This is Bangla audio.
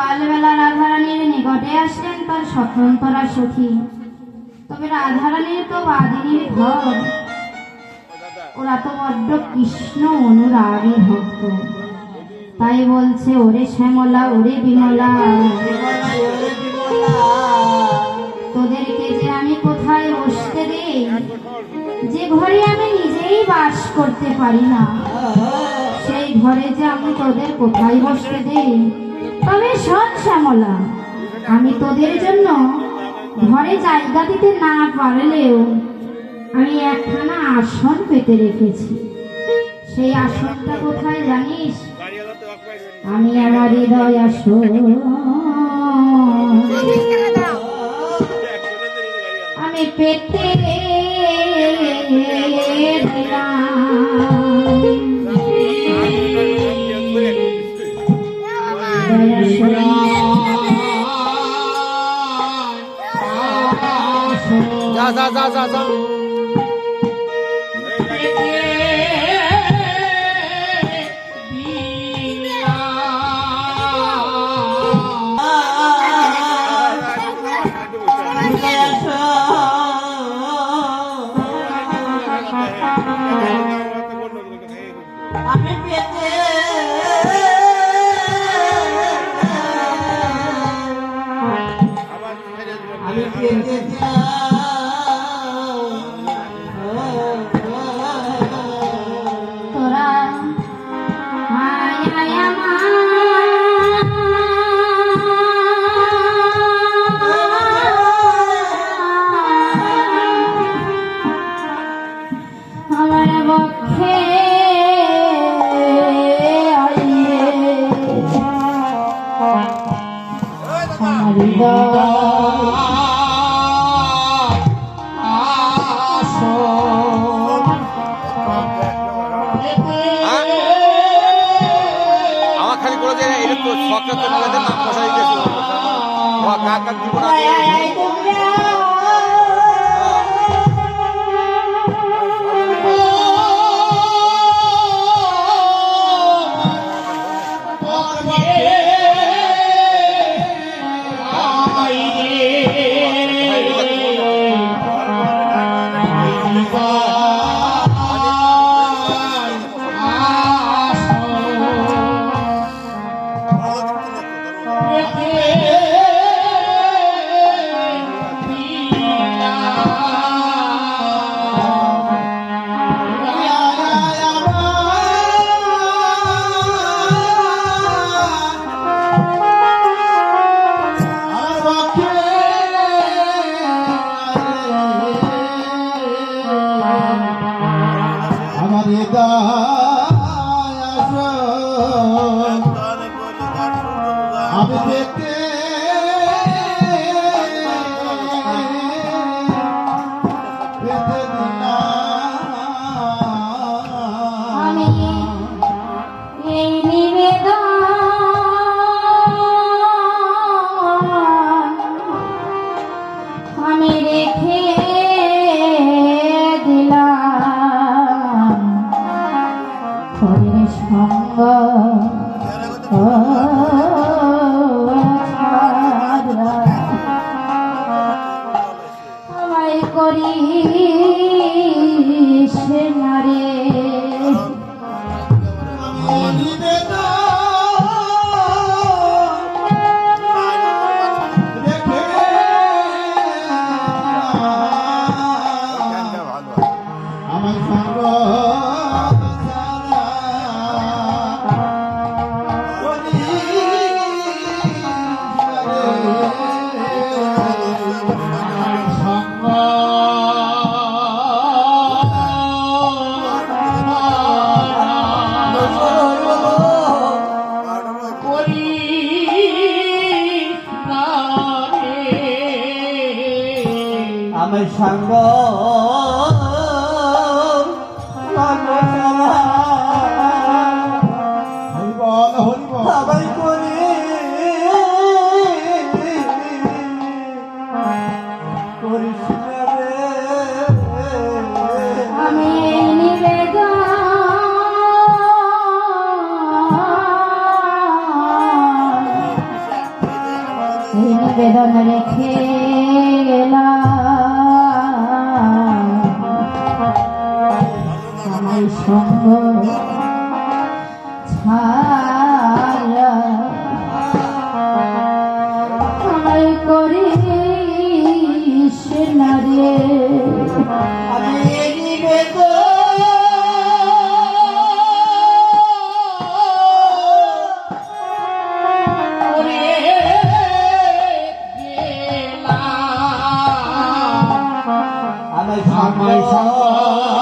সকালবেলা রাধারানীর নিকটে আসলেন তার স্বতন্ত্রা সখী। তবে রাধারানীর তো বাদিনীর ঘর, ওরা তো বড্ড কৃষ্ণ অনুরাগী ভক্ত। তাই বলছে, ওরে শ্যামলা ওরে বিমলা, তোদেরকে যে আমি কোথায় বসতে দেই, যে ঘরে আমি নিজেই বাস করতে পারি না, সেই ঘরে যে আমি তোদের কোথায় বসতে দেই। তবে শোন শ্যামলা, আমি তোদের জন্য ঘরে জায়গা দিতে না পারলেও আমি একখানা আসন পেতে রেখেছি। সেই আসনটা কোথায় জানিস? আমি আমার হৃদয় আসন আমি পেতে যা আমি পেতে তোরা আমার বক্ষে আমার খালি করে যে এটা তো সরকার তো নিজেদের নাম বসাই গেছে কাকা দিব না আমি পেতে আমি এই নিবেদন আমি রেখে দিলাম হরির সঙ্গ আমায় করিস না রে। আমার সঙ্গ আমার সঙ্গ সবাই করি করিস না রে। আমি নিবেদন বেদন রেখে আমার সঙ্গ ছাড়া আমায় করিস না রে। আমি নিবেদন করে গেলাম। আমায় সঙ্গ